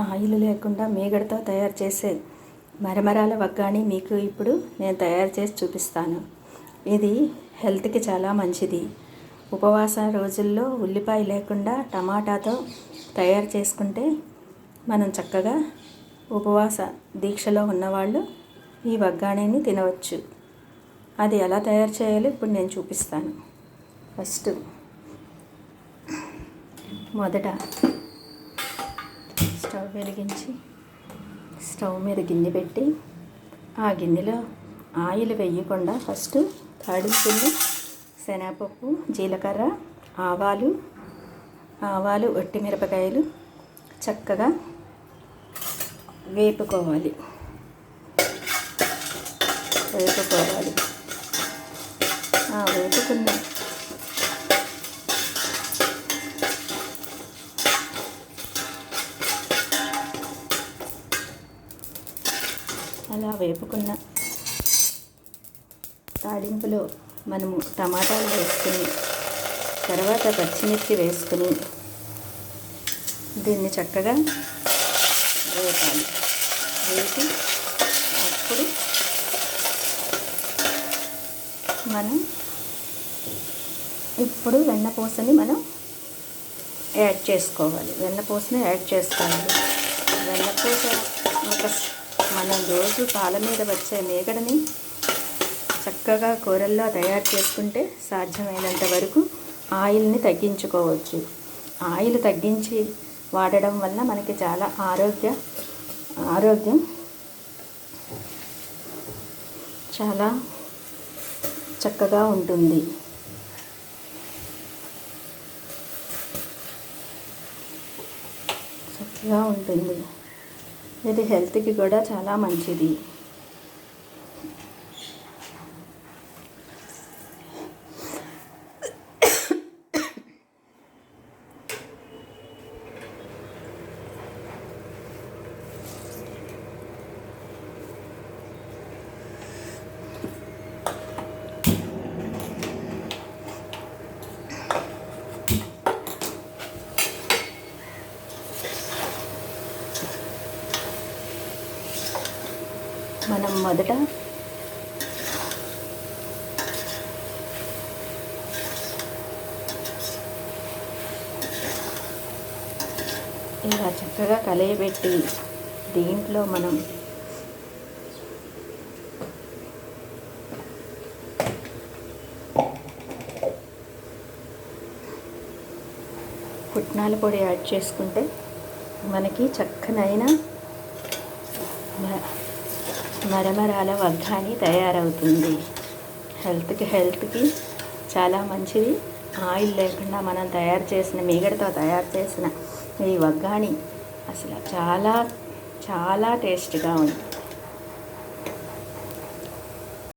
Oil లేకుండా మీగడతో తయారు చేసే మరమరాల వగ్గాని మీకు ఇప్పుడు నేను తయారు చేసి చూపిస్తాను. ఇది హెల్త్కి చాలా మంచిది. ఉపవాస రోజుల్లో ఉల్లిపాయ లేకుండా టమాటాతో తయారు చేసుకుంటే మనం చక్కగా ఉపవాస దీక్షలో ఉన్నవాళ్ళు ఈ వగ్గానిని తినవచ్చు. అది ఎలా తయారు చేయాలో ఇప్పుడు నేను చూపిస్తాను. ఫస్ట్ మొదట స్టవ్ వెలిగించి స్టవ్ మీద గిన్నె పెట్టి ఆ గిన్నెలో ఆయిల్ వేయకుండా ఫస్ట్ తాడింపుల్లి, శనగపప్పు, జీలకర్ర, ఆవాలు, ఒట్టిమిరపకాయలు చక్కగా వేపుకోవాలి. వేపుకున్న అలా వేపుకున్న తాలింపులో మనము టమాటాలు వేసుకుని తర్వాత పచ్చిమిర్చి వేసుకుని దీన్ని చక్కగా వేపాలి. వేసి అప్పుడు మనం ఇప్పుడు వెన్నపూసని మనం యాడ్ చేసుకోవాలి. వెన్నపూసని యాడ్ చేసుకోవాలి. వెన్నపూస మనం రోజు పాల మీద వచ్చే మీగడని చక్కగా కూరల్లో తయారు చేసుకుంటే సాధ్యమైనంత వరకు ఆయిల్ని తగ్గించుకోవచ్చు. ఆయిల్ తగ్గించి వాడడం వల్ల మనకి చాలా ఆరోగ్యం చాలా చక్కగా ఉంటుంది. ఇది హెల్త్కి కూడా చాలా మంచిది. మనం మొదట ఇలా చక్కగా కలయబెట్టి దీంట్లో మనం పుట్నాల పొడి యాడ్ చేసుకుంటే మనకి చక్కనైన మరమరాల వగ్గాని తయారవుతుంది. హెల్త్కి చాలా మంచిది. ఆయిల్ లేకుండా మనం తయారు చేసిన మీగడతో తయారు చేసిన ఈ వగ్గాని అసలు చాలా చాలా టేస్ట్గా ఉంది.